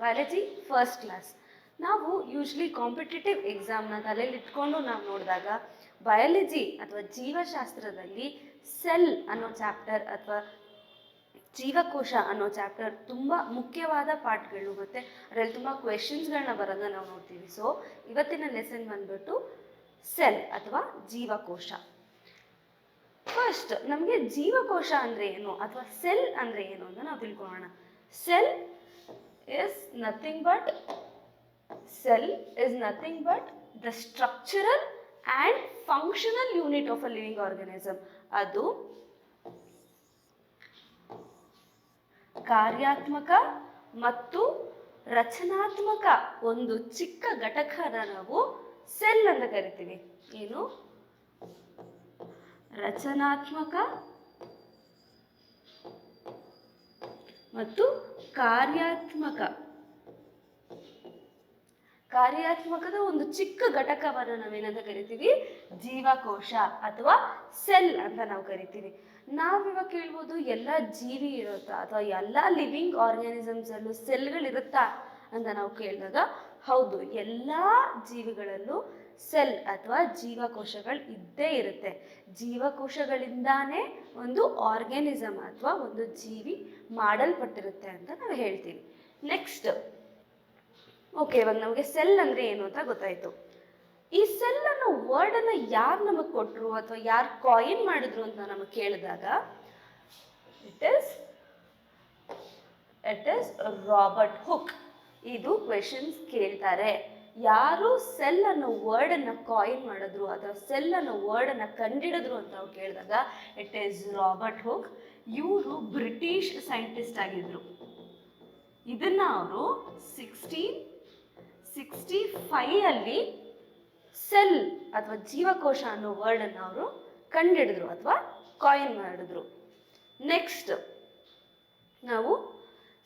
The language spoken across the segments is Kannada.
Biology first class. ನಾವು ಯೂಶ್ವಲಿ ಕಾಂಪಿಟೇಟಿವ್ ಎಕ್ಸಾಮ್ನ ತಲೆಯಲ್ಲಿ ಇಟ್ಕೊಂಡು ನಾವು ನೋಡಿದಾಗ ಬಯಾಲಜಿ ಅಥವಾ ಜೀವಶಾಸ್ತ್ರದಲ್ಲಿ ಸೆಲ್ ಅನ್ನೋ ಚಾಪ್ಟರ್ ಅಥವಾ ಜೀವಕೋಶ ಅನ್ನೋ ಚಾಪ್ಟರ್ ತುಂಬ ಮುಖ್ಯವಾದ ಪಾಠಗಳು ಮತ್ತು ಅದರಲ್ಲಿ ತುಂಬ ಕ್ವೆಶನ್ಸ್ಗಳನ್ನ ಬರೋದನ್ನ ನಾವು ನೋಡ್ತೀವಿ. ಸೊ ಇವತ್ತಿನ ಲೆಸನ್ ಬಂದ್ಬಿಟ್ಟು ಸೆಲ್ ಅಥವಾ ಜೀವಕೋಶ. ಫಸ್ಟ್ ನಮಗೆ ಜೀವಕೋಶ ಅಂದರೆ ಏನು ಅಥವಾ ಸೆಲ್ ಅಂದರೆ ಏನು ಅಂತ ನಾವು ತಿಳ್ಕೊಳ್ಳೋಣ. Cell is nothing but the structural and functional unit of a living organism. ಅದು ಕಾರ್ಯಾತ್ಮಕ ಮತ್ತು ರಚನಾತ್ಮಕ ಒಂದು ಚಿಕ್ಕ ಘಟಕನ ನಾವು ಸೆಲ್ ಅಂತ ಕರಿತೀವಿ. ಏನು? ರಚನಾತ್ಮಕ ಮತ್ತು ಕಾರ್ಯಾತ್ಮಕದ ಒಂದು ಚಿಕ್ಕ ಘಟಕವನ್ನು ನಾವೇನಂತ ಕರಿತೀವಿ? ಜೀವಕೋಶ ಅಥವಾ ಸೆಲ್ ಅಂತ ನಾವು ಕರಿತೀವಿ. ನಾವಿವಾಗ ಕೇಳ್ಬೋದು, ಎಲ್ಲ ಜೀವಿ ಇರುತ್ತಾ ಅಥವಾ ಎಲ್ಲ ಲಿವಿಂಗ್ ಆರ್ಗ್ಯಾನಿಸಮ್ಸಲ್ಲೂ ಸೆಲ್ಗಳಿರುತ್ತಾ ಅಂತ ನಾವು ಕೇಳಿದಾಗ ಹೌದು, ಎಲ್ಲ ಜೀವಿಗಳಲ್ಲೂ ಸೆಲ್ ಅಥವಾ ಜೀವಕೋಶಗಳು ಇದ್ದೇ ಇರುತ್ತೆ. ಜೀವಕೋಶಗಳಿಂದಾನೇ ಒಂದು ಆರ್ಗ್ಯಾನಿಸಮ್ ಅಥವಾ ಒಂದು ಜೀವಿ ಮಾಡಲ್ಪಟ್ಟಿರುತ್ತೆ ಅಂತ ನಾವು ಹೇಳ್ತೀವಿ. ನೆಕ್ಸ್ಟ್, ಓಕೆ, ಇವಾಗ ನಮಗೆ ಸೆಲ್ ಅಂದರೆ ಏನು ಅಂತ ಗೊತ್ತಾಯಿತು. ಈ ಸೆಲ್ ಅನ್ನೋ ವರ್ಡನ್ನು ಯಾರು ನಮಗೆ ಕೊಟ್ಟರು ಅಥವಾ ಯಾರು ಕಾಯಿನ್ ಮಾಡಿದ್ರು ಅಂತ ನಮಗೆ ಕೇಳಿದಾಗ ಇಟ್ ಇಸ್ ರಾಬರ್ಟ್ ಹುಕ್. ಇದು ಕ್ವೆಶನ್ಸ್ ಕೇಳ್ತಾರೆ. ಯಾರು ಸೆಲ್ ಅನ್ನೋ ವರ್ಡನ್ನು ಕಾಯಿನ್ ಮಾಡಿದ್ರು ಅಥವಾ ಸೆಲ್ ಅನ್ನೋ ವರ್ಡನ್ನು ಕಂಡಿಡಿದ್ರು ಅಂತ ನಾವು ಕೇಳಿದಾಗ ಇಟ್ ಈಸ್ ರಾಬರ್ಟ್ ಹುಕ್. ಇವರು ಬ್ರಿಟಿಷ್ ಸೈಂಟಿಸ್ಟ್ ಆಗಿದ್ರು. ಇದನ್ನು ಅವರು 1665 ಸೆಲ್ ಅಥವಾ ಜೀವಕೋಶ ಅನ್ನೋ ವರ್ಡನ್ನು ಅವರು ಕಂಡಿಡಿದ್ರು ಅಥವಾ ಕಾಯಿನ್ ಮಾಡಿದ್ರು. ನೆಕ್ಸ್ಟ್, ನಾವು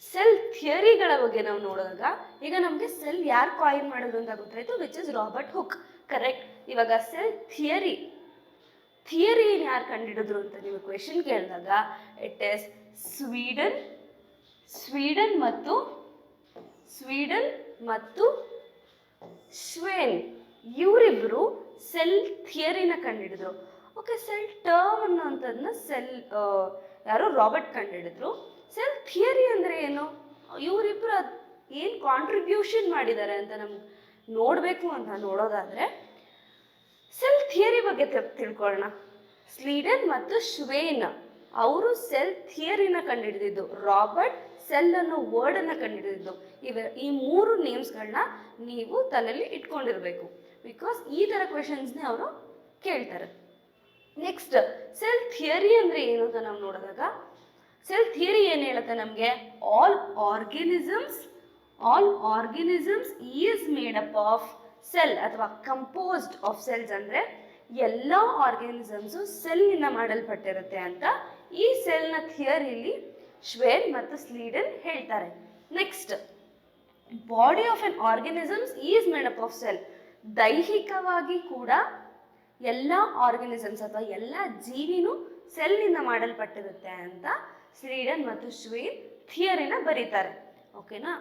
ಸೆಲ್ ಥಿಯರಿಗಳ ಬಗ್ಗೆ ನಾವು ನೋಡಿದಾಗ ಈಗ ನಮಗೆ ಸೆಲ್ ಯಾರು ಕಾಯಿನ್ ಮಾಡಿದ್ರು ಅಂತ ಗೊತ್ತಾಯಿತು, which is Robert Hooke. Correct. ಇವಾಗ ಸೆಲ್ ಥಿಯರಿ ಯಾರು ಕಂಡಿಡಿದ್ರು ಅಂತ ನೀವು ಕ್ವೆಶನ್ ಕೇಳಿದಾಗ ಇಟ್ ಈಸ್ ಸ್ವೀಡನ್ ಮತ್ತು ಶ್ವೇನ್. ಇವರಿಬ್ಬರು ಸೆಲ್ ಥಿಯರಿನ ಕಂಡಿಡಿದ್ರು. ಓಕೆ, ಸೆಲ್ ಟರ್ಮ್ ಅನ್ನೋಂಥದ್ದನ್ನ ಯಾರು ರಾಬರ್ಟ್ ಕಂಡಿಡಿದ್ರು. ಸೆಲ್ ಥಿಯರಿ ಅಂದರೆ ಏನು, ಇವರಿಬ್ಬರು ಏನು ಕಾಂಟ್ರಿಬ್ಯೂಷನ್ ಮಾಡಿದ್ದಾರೆ ಅಂತ ನಮ್ಗೆ ನೋಡಬೇಕು ಅಂತ ನೋಡೋದಾದರೆ ಸೆಲ್ ಥಿಯರಿ ಬಗ್ಗೆ ತಿಳ್ಕೊಳ್ಳೋಣ. ಸ್ವೀಡನ್ ಮತ್ತು ಶ್ವೇನ್ ಅವರು ಸೆಲ್ ಥಿಯರಿನ ಕಂಡುಹಿಡಿದಿದ್ದು. ರಾಬರ್ಟ್ ಸೆಲ್ ಅನ್ನೋ ವರ್ಡನ್ನು ಕಂಡುಹಿಡಿದಿದ್ದು. ಈ ಮೂರು ನೇಮ್ಸ್ಗಳನ್ನ ನೀವು ತಲೆಯಲ್ಲಿ ಇಟ್ಕೊಂಡಿರಬೇಕು, ಬಿಕಾಸ್ ಈ ಥರ ಕ್ವೆಶನ್ಸ್ನೇ ಅವರು ಕೇಳ್ತಾರೆ. ನೆಕ್ಸ್ಟ್, ಸೆಲ್ ಥಿಯರಿ ಅಂದರೆ ಏನು ಅಂತ ನಾವು ನೋಡಿದಾಗ ಸೆಲ್ ಥಿಯರಿ ಏನು ಹೇಳುತ್ತೆ ನಮಗೆ? All organisms is made up of cell ಅಥವಾ ಕಂಪೋಸ್ಡ್ ಆಫ್ ಸೆಲ್ಸ್. ಅಂದರೆ ಎಲ್ಲ ಆರ್ಗ್ಯಾನಿಸಮ್ಸು ಸೆಲ್ನಿಂದ ಮಾಡಲ್ಪಟ್ಟಿರುತ್ತೆ ಅಂತ ಈ ಸೆಲ್ನ ಥಿಯರಿಲಿ ಶ್ವೇನ್ ಮತ್ತು ಸ್ವೀಡನ್ ಹೇಳ್ತಾರೆ. Next, body of N organisms is made up of cell. ದೈಹಿಕವಾಗಿ ಕೂಡ ಎಲ್ಲ ಆರ್ಗ್ಯಾನಿಸಮ್ಸ್ ಅಥವಾ ಎಲ್ಲ ಜೀವಿನೂ ಸೆಲ್ನಿಂದ ಮಾಡಲ್ಪಟ್ಟಿರುತ್ತೆ ಅಂತ ಸ್ವೀಡನ್ ಮತ್ತು ಶ್ವೇನ್ ಥಿಯರಿನ ಬರೀತಾರೆ. ಓಕೆನಾ?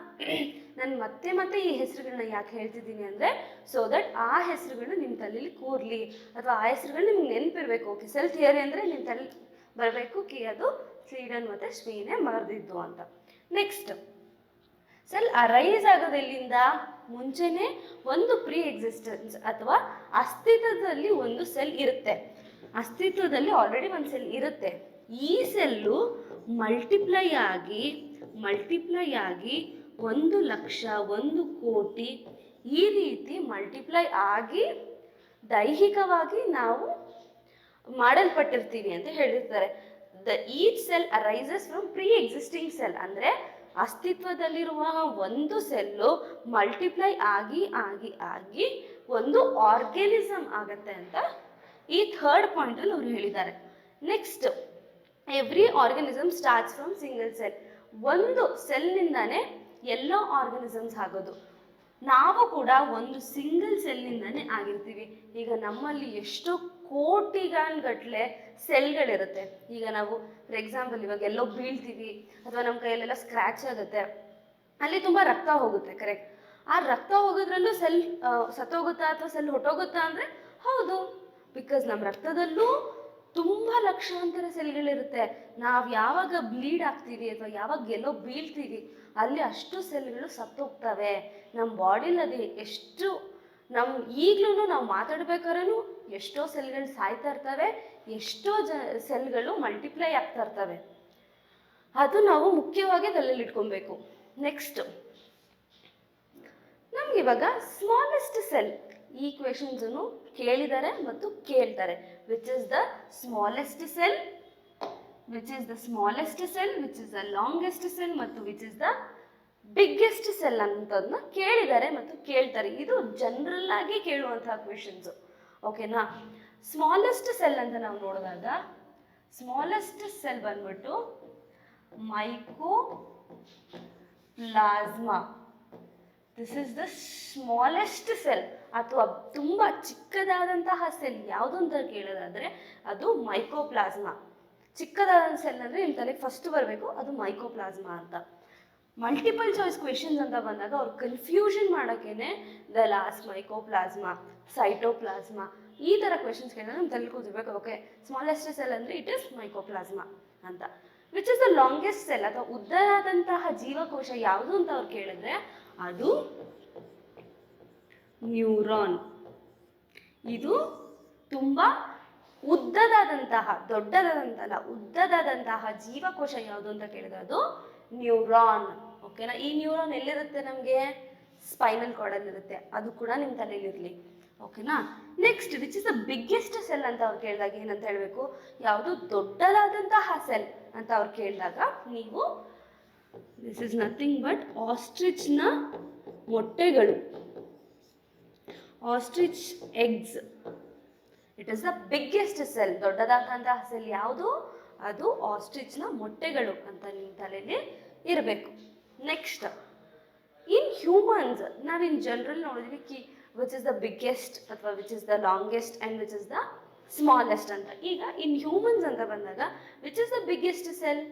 ನಾನು ಮತ್ತೆ ಈ ಹೆಸರುಗಳನ್ನ ಯಾಕೆ ಹೇಳ್ತಿದ್ದೀನಿ ಅಂದರೆ ಸೊ ದಟ್ ಆ ಹೆಸರುಗಳು ನಿಮ್ಮ ತಲೆಯಲ್ಲಿ ಕೂರ್ಲಿ ಅಥವಾ ಆ ಹೆಸರುಗಳು ನಿಮ್ಗೆ ನೆನಪಿರಬೇಕು. ಓಕೆ, ಸೆಲ್ ಥಿಯರಿ ಅಂದರೆ ನಿಮ್ಮ ತಲೆ ಬರಬೇಕು ಅದು ಸ್ವೀಡನ್ ಮತ್ತು ಶ್ವೇನೇ ಬರೆದಿದ್ದು ಅಂತ. ನೆಕ್ಸ್ಟ್, ಸೆಲ್ ಅರೈಸ್ ಆಗೋದೆಲ್ಲಿಂದ? ಮುಂಚೆನೇ ಒಂದು ಪ್ರೀ ಎಕ್ಸಿಸ್ಟೆನ್ಸ್ ಅಥವಾ ಅಸ್ತಿತ್ವದಲ್ಲಿ ಒಂದು ಸೆಲ್ ಇರುತ್ತೆ. ಅಸ್ತಿತ್ವದಲ್ಲಿ ಆಲ್ರೆಡಿ ಒಂದು ಸೆಲ್ ಇರುತ್ತೆ. ಈ ಸೆಲ್ಲು ಮಲ್ಟಿಪ್ಲೈ ಆಗಿ 1,00,000 1,00,00,000 ಈ ರೀತಿ ಮಲ್ಟಿಪ್ಲೈ ಆಗಿ ದೈಹಿಕವಾಗಿ ನಾವು ಮಾಡಲ್ಪಟ್ಟಿರ್ತೀವಿ ಅಂತ ಹೇಳಿರ್ತಾರೆ. Each cell arises from pre existing cell. ಅಂದರೆ ಅಸ್ತಿತ್ವದಲ್ಲಿರುವ ಒಂದು ಸೆಲ್ಲು ಮಲ್ಟಿಪ್ಲೈ ಆಗಿ ಒಂದು ಆರ್ಗ್ಯಾನಿಸಮ್ ಆಗತ್ತೆ ಅಂತ ಈ ಥರ್ಡ್ ಪಾಯಿಂಟಲ್ಲಿ ಅವ್ರು ಹೇಳಿದ್ದಾರೆ. Next, every organism starts from single cell. ಒಂದು ಸೆಲ್ನಿಂದಾನೇ ಎಲ್ಲ ಆರ್ಗ್ಯಾನಿಸಮ್ಸ್ ಆಗೋದು. ನಾವು ಕೂಡ ಒಂದು ಸಿಂಗಲ್ ಸೆಲ್ನಿಂದಾನೇ ಆಗಿರ್ತೀವಿ. ಈಗ ನಮ್ಮಲ್ಲಿ ಎಷ್ಟೋ ಕೋಟಿಗಟ್ಟಲೆ ಸೆಲ್ಗಳಿರುತ್ತೆ. ಈಗ ನಾವು ಫಾರ್ ಎಕ್ಸಾಂಪಲ್ ಇವಾಗ ಎಲ್ಲೋ ಬೀಳ್ತೀವಿ ಅಥವಾ ನಮ್ಮ ಕೈಯಲ್ಲೆಲ್ಲ ಸ್ಕ್ರ್ಯಾಚ್ ಆಗುತ್ತೆ, ಅಲ್ಲಿ ತುಂಬ ರಕ್ತ ಹೋಗುತ್ತೆ, ಕರೆಕ್ಟ್. ಆ ರಕ್ತ ಹೋಗೋದ್ರಲ್ಲೂ ಸೆಲ್ ಸತ್ತೋಗುತ್ತಾ ಅಥವಾ ಸೆಲ್ ಹೊಟ್ಟೋಗುತ್ತಾ ಅಂದರೆ ಹೌದು, ಬಿಕಾಸ್ ನಮ್ಮ ರಕ್ತದಲ್ಲೂ ತುಂಬ ಲಕ್ಷಾಂತರ ಸೆಲ್ಗಳಿರುತ್ತೆ. ನಾವು ಯಾವಾಗ ಬ್ಲೀಡ್ ಆಗ್ತೀವಿ ಅಥವಾ ಯಾವಾಗ ಎಲ್ಲೋ ಬೀಳ್ತೀವಿ ಅಲ್ಲಿ ಅಷ್ಟು ಸೆಲ್ಗಳು ಸತ್ತೋಗ್ತವೆ. ನಮ್ಮ ಬಾಡಿಲಿ ಅದು ಎಷ್ಟು ಈಗಲೂ ನಾವು ಮಾತಾಡ್ಬೇಕಾದ್ರೂ ಎಷ್ಟೋ ಸೆಲ್ಗಳು ಸಾಯ್ತಾ ಇರ್ತವೆ, ಎಷ್ಟೋ ಸೆಲ್ಗಳು ಮಲ್ಟಿಪ್ಲೈ ಆಗ್ತಾ ಇರ್ತವೆ. ಅದು ನಾವು ಮುಖ್ಯವಾಗಿ ತಲೆಯಲ್ಲಿ ಇಟ್ಕೊಬೇಕು. ನೆಕ್ಸ್ಟ್ ನಮ್ಗೆ ಇವಾಗ ಸ್ಮಾಲೆಸ್ಟ್ ಸೆಲ್, ಈ ಕ್ವೆಶನ್ಸನ್ನು ಕೇಳಿದ್ದಾರೆ ಮತ್ತು ಕೇಳ್ತಾರೆ. Which is the smallest cell, which is the smallest cell, which is the longest cell ಮತ್ತು which is the biggest cell ಅಂತದನ್ನ ಕೇಳಿದ್ದಾರೆ ಮತ್ತು ಕೇಳ್ತಾರೆ. ಇದು ಜನರಲ್ ಆಗಿ ಕೇಳುವಂತಹ ಕ್ವೆಶನ್ಸ್, ಓಕೆನಾ. ಸ್ಮಾಲೆಸ್ಟ್ ಸೆಲ್ ಅಂತ ನಾವು ನೋಡಿದಾಗ ಸ್ಮಾಲೆಸ್ಟ್ ಸೆಲ್ ಬಂದ್ಬಿಟ್ಟು mycoplasma. This is the smallest cell, ಅಥವಾ ತುಂಬ ಚಿಕ್ಕದಾದಂತಹ ಸೆಲ್ ಯಾವುದು ಅಂತ ಕೇಳೋದಾದ್ರೆ ಅದು ಮೈಕೋಪ್ಲಾಸ್ಮಾ. ಚಿಕ್ಕದಾದ ಸೆಲ್ ಅಂದರೆ ನಿಮ್ಮ ತಲೆಗೆ ಫಸ್ಟ್ ಬರಬೇಕು, ಅದು ಮೈಕೋಪ್ಲಾಸ್ಮಾ ಅಂತ. ಮಲ್ಟಿಪಲ್ ಚಾಯ್ಸ್ ಕ್ವೆಶನ್ಸ್ ಅಂತ ಬಂದಾಗ ಅವ್ರು ಕನ್ಫ್ಯೂಷನ್ ಮಾಡೋಕ್ಕೇನೆ ದ ಲಾಸ್ಟ್ ಮೈಕೋಪ್ಲಾಸ್ಮಾ, ಸೈಟೋಪ್ಲಾಸ್ಮಾ ಈ ಥರ ಕ್ವೆಶನ್ಸ್ ಕೇಳಿದ್ರೆ ನಮ್ಮ ತಲೆ ಕೂತಿರ್ಬೇಕು. ಓಕೆ, ಸ್ಮಾಲೆಸ್ಟ್ ಸೆಲ್ ಅಂದರೆ ಇಟ್ ಇಸ್ ಮೈಕೋಪ್ಲಾಸ್ಮಾ ಅಂತ. Which is the longest cell, ಅಥವಾ ಉದ್ದವಾದಂತಹ ಜೀವಕೋಶ ಯಾವುದು ಅಂತ ಅವ್ರು ಕೇಳಿದ್ರೆ ಅದು ನ್ಯೂರಾನ್. ಇದು ತುಂಬ ಉದ್ದದಾದಂತಹ, ದೊಡ್ಡದಾದಂತಹ ಉದ್ದದಾದಂತಹ ಜೀವಕೋಶ ಯಾವುದು ಅಂತ ಕೇಳಿದ್ರೆ ಅದು ನ್ಯೂರಾನ್, ಓಕೆನಾ. ಈ ನ್ಯೂರಾನ್ ಎಲ್ಲಿರುತ್ತೆ? ನಮಗೆ ಸ್ಪೈನಲ್ ಕಾರ್ಡಲ್ಲಿ ಇರುತ್ತೆ, ಅದು ಕೂಡ ನಿಮ್ಮ ತಲೆಯಲ್ಲಿರಲಿ, ಓಕೆನಾ. Next which is the biggest cell ಅಂತ ಅವ್ರು ಕೇಳಿದಾಗ ಏನಂತ ಹೇಳಬೇಕು? ಯಾವುದು ದೊಡ್ಡದಾದಂತಹ ಸೆಲ್ ಅಂತ ಅವ್ರು ಕೇಳಿದಾಗ ನೀವು ದಿಸ್ ಇಸ್ ನಥಿಂಗ್ ಬಟ್ ಆಸ್ಟ್ರಿಚ್ನ ಮೊಟ್ಟೆಗಳು, ostrich eggs. It is the biggest cell. ದೊಡ್ಡದಾದಂತಹ ಸೆಲ್ ಯಾವುದು? ಅದು ಆಸ್ಟ್ರಿಚ್ನ ಮೊಟ್ಟೆಗಳು ಅಂತ ನಿಮ್ಮ ತಲೆಯಲ್ಲಿ ಇರಬೇಕು. ನೆಕ್ಸ್ಟ್ ಇನ್ ಹ್ಯೂಮನ್ಸ್ ನಾವು ಇನ್ ಜನರಲ್ ನೋಡಿದ್ವಿ ವಿಚ್ ಇಸ್ ದ ಬಿಗ್ಗೆಸ್ಟ್ ಅಥವಾ which is the longest and which is the smallest ಅಂತ. ಈಗ ಇನ್ ಹ್ಯೂಮನ್ಸ್ ಅಂತ ಬಂದಾಗ which is the biggest cell?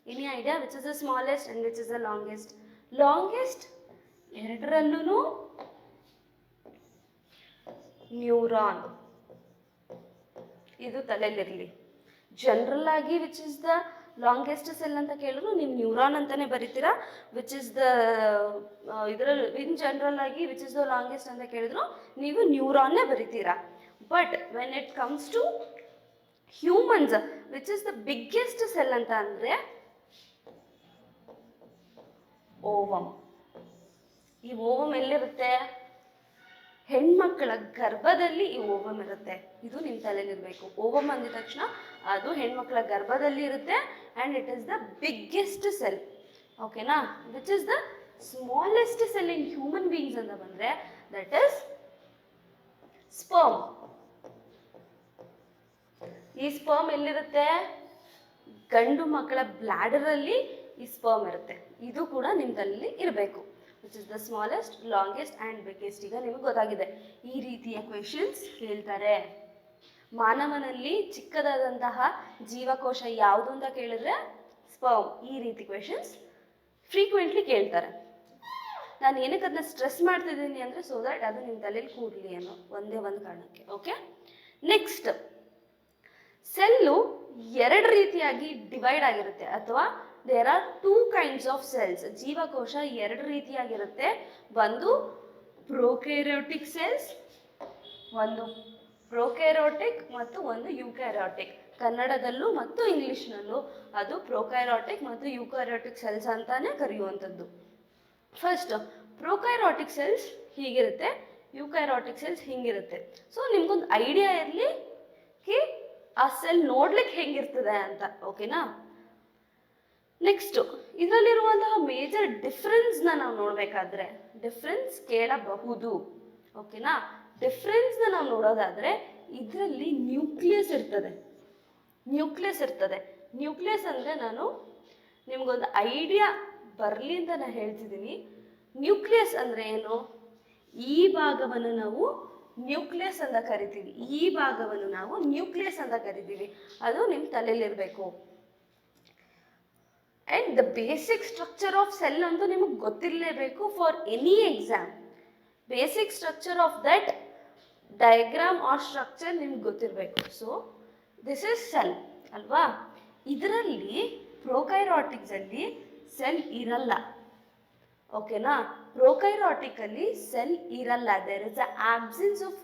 Any idea? Which is the smallest and which is the longest? Longest ಎರಡರಲ್ಲೂ ನ್ಯೂರಾನ್, ಇದು ತಲೆಯಲ್ಲಿರಲಿ. ಜನರಲ್ ಆಗಿ which is the longest cell ಅಂತ ಕೇಳಿದ್ರು ನೀವು ನ್ಯೂರಾನ್ ಅಂತಾನೆ ಬರೀತೀರಾ. ವಿಚ್ ಇಸ್ ದ ಇದರಲ್ಲಿ ಇನ್ ಜನರಲ್ ಆಗಿ ವಿಚ್ ಇಸ್ ದ ಲಾಂಗೆಸ್ಟ್ ಅಂತ ಕೇಳಿದ್ರು ನೀವು ನ್ಯೂರಾನ್ನೇ ಬರೀತೀರಾ. But when it comes to humans which is the biggest cell ಅಂತ ಅಂದರೆ ಓವಮ್. ಈ ಓವಮ್ ಎಲ್ಲಿರುತ್ತೆ? ಹೆಣ್ಮಕ್ಕಳ ಗರ್ಭದಲ್ಲಿ ಈ ಓವಮ್ ಇರುತ್ತೆ. ಇದು ನಿಮ್ಮ ತಲೆಯಲ್ಲಿರಬೇಕು. ಓವಮ್ ಅಂದಿದ ತಕ್ಷಣ ಅದು ಹೆಣ್ಮಕ್ಕಳ ಗರ್ಭದಲ್ಲಿ ಇರುತ್ತೆ and it is the biggest cell, ಓಕೆನಾ. Which is the smallest cell in human beings ಅಂತ ಬಂದರೆ ದಟ್ ಇಸ್ ಸ್ಪರ್ಮ್. ಈ ಸ್ಪರ್ಮ್ ಎಲ್ಲಿರುತ್ತೆ? ಗಂಡು ಮಕ್ಕಳ ಬ್ಲಾಡರಲ್ಲಿ ಈ ಸ್ಪರ್ಮ್ ಇರುತ್ತೆ. ಇದು ಕೂಡ ನಿಮ್ಮ ತಲೆಯಲ್ಲಿ ಇರಬೇಕು. Which is the smallest, longest and biggest. ಈಗ ನಿಮಗೆ ಗೊತ್ತಾಗಿದೆ. ಈ ರೀತಿಯ ಕ್ವೆಶನ್ಸ್ ಕೇಳ್ತಾರೆ. ಮಾನವನಲ್ಲಿ ಚಿಕ್ಕದಾದಂತಹ ಜೀವಕೋಶ ಯಾವುದು ಅಂತ ಕೇಳಿದ್ರೆ ಸ್ಪರ್ಮ್. ಈ ರೀತಿ ಕ್ವೆಶನ್ಸ್ ಫ್ರೀಕ್ವೆಂಟ್ಲಿ ಕೇಳ್ತಾರೆ. ನಾನು ಏನಕ್ಕೆ ಅದನ್ನ ಸ್ಟ್ರೆಸ್ ಮಾಡ್ತಿದ್ದೀನಿ ಅಂದರೆ ಸೊ ದ್ಯಾಟ್ ಅದು ನಿಮ್ಮ ತಲೆಯಲ್ಲಿ ಕೂಡಲಿ ಅನ್ನೋ ಒಂದೇ ಒಂದು ಕಾರಣಕ್ಕೆ, ಓಕೆ. ನೆಕ್ಸ್ಟ್ ಸೆಲ್ಲು ಎರಡು ರೀತಿಯಾಗಿ ಡಿವೈಡ್ ಆಗಿರುತ್ತೆ, ಅಥವಾ there are 2 kinds of cells. ಜೀವಕೋಶ ಎರಡು ರೀತಿಯಾಗಿರುತ್ತೆ. ಒಂದು ಪ್ರೊಕ್ಯಾರಿಯೋಟಿಕ್ ಸೆಲ್ಸ್, ಒಂದು ಪ್ರೊಕ್ಯಾರಿಯೋಟಿಕ್ ಮತ್ತು ಒಂದು ಯೂಕ್ಯಾರಿಯೋಟಿಕ್. ಕನ್ನಡದಲ್ಲೂ ಮತ್ತು ಇಂಗ್ಲೀಷ್ನಲ್ಲೂ ಅದು ಪ್ರೊಕ್ಯಾರಿಯೋಟಿಕ್ ಮತ್ತು ಯೂಕ್ಯಾರಿಯೋಟಿಕ್ ಸೆಲ್ಸ್ ಅಂತಾನೆ ಕರೆಯುವಂಥದ್ದು. ಫಸ್ಟ್ ಪ್ರೊಕ್ಯಾರಿಯೋಟಿಕ್ ಸೆಲ್ಸ್ ಹೀಗಿರುತ್ತೆ, ಯೂಕ್ಯಾರಿಯೋಟಿಕ್ ಸೆಲ್ಸ್ ಹಿಂಗಿರುತ್ತೆ. ಸೊ ನಿಮ್ಗೊಂದು ಐಡಿಯಾ ಇರಲಿ ಕಿ ಆ ಸೆಲ್ ನೋಡ್ಲಿಕ್ಕೆ ಹೆಂಗಿರ್ತದೆ ಅಂತ, ಓಕೆನಾ. ನೆಕ್ಸ್ಟ್ ಇದರಲ್ಲಿರುವಂತಹ ಮೇಜರ್ ಡಿಫ್ರೆನ್ಸ್ನ ನಾವು ನೋಡಬೇಕಾದ್ರೆ ಡಿಫ್ರೆನ್ಸ್ ಕೇಳಬಹುದು, ಓಕೆನಾ. ಡಿಫ್ರೆನ್ಸ್ನ ನಾವು ನೋಡೋದಾದರೆ ಇದರಲ್ಲಿ ನ್ಯೂಕ್ಲಿಯಸ್ ಇರ್ತದೆ. ನ್ಯೂಕ್ಲಿಯಸ್ ಅಂದರೆ ನಾನು ನಿಮ್ಗೊಂದು ಐಡಿಯಾ ಬರಲಿ ಅಂತ ನಾನು ಹೇಳ್ತಿದ್ದೀನಿ. ನ್ಯೂಕ್ಲಿಯಸ್ ಅಂದರೆ ಏನು? ಈ ಭಾಗವನ್ನು ನಾವು ನ್ಯೂಕ್ಲಿಯಸ್ ಅಂತ ಕರಿತೀವಿ. ಈ ಭಾಗವನ್ನು ನಾವು ನ್ಯೂಕ್ಲಿಯಸ್ ಅಂತ ಕರಿತೀವಿ. ಅದು ನಿಮ್ಮ ತಲೆಯಲ್ಲಿರಬೇಕು. And the basic structure of cell ಅಂತೂ ನಿಮಗೆ ಗೊತ್ತಿರಲೇಬೇಕು for any exam. Basic structure of that diagram or structure ನಿಮ್ಗೆ ಗೊತ್ತಿರಬೇಕು. ಸೊ ದಿಸ್ ಇಸ್ ಸೆಲ್ ಅಲ್ವಾ. ಇದರಲ್ಲಿ ಪ್ರೊಕೈರಾಟಿಕ್ಸಲ್ಲಿ ಸೆಲ್ ಇರಲ್ಲ, ಓಕೆನಾ. ಪ್ರೊಕೈರಾಟಿಕಲ್ಲಿ ಸೆಲ್ ಇರಲ್ಲ. There is a absence of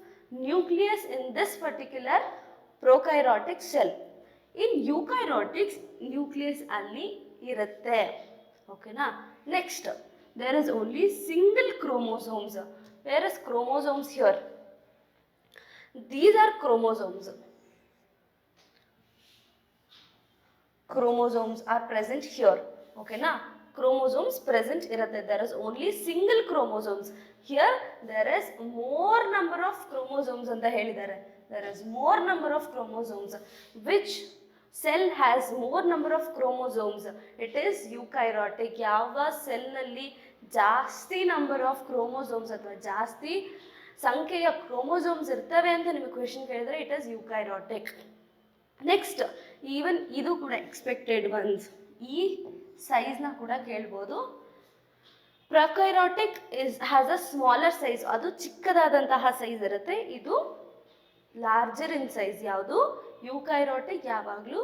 nucleus in this particular prokaryotic cell. In eukaryotics nucleus ಅಲ್ಲಿ ಇರುತ್ತೆ, ಓಕೆನಾ. Next, there is only single chromosomes. Where is chromosomes here? These are chromosomes. Chromosomes are present here, okay na. Chromosomes present irutte. There is only single chromosomes. Here there is more number of chromosomes anta helidare. There is more number of chromosomes. Which cell has more number of chromosomes? It is eukaryotic. Yava cell nalli ಜಾಸ್ತಿ ನಂಬರ್ ಆಫ್ ಕ್ರೋಮೋಸೋಮ್ಸ್ ಅಥವಾ ಜಾಸ್ತಿ ಸಂಖ್ಯೆಯ ಕ್ರೋಮೋಸೋಮ್ಸ್ ಇರ್ತವೆ ಅಂತ ನಿಮಗೆ ಕ್ವೆಶನ್ ಕೇಳಿದ್ರೆ ಇಟ್ ಇಸ್ ಯೂಕೈರಾಟಿಕ್. ನೆಕ್ಸ್ಟ್, ಈವನ್ ಇದು ಕೂಡ ಎಕ್ಸ್ಪೆಕ್ಟೆಡ್ ಒನ್ಸ್. ಈ ಸೈಜ್ನ ಕೂಡ ಕೇಳ್ಬೋದು. ಪ್ರೊಕೈರಾಟಿಕ್ ಹ್ಯಾಸ್ ಅ ಸ್ಮಾಲರ್ ಸೈಜ್. ಅದು ಚಿಕ್ಕದಾದಂತಹ ಸೈಜ್ ಇರುತ್ತೆ. ಇದು ಲಾರ್ಜರ್ ಇನ್ ಸೈಜ್. ಯಾವುದು? ಯೂಕೈರಾಟಿಕ್ ಯಾವಾಗಲೂ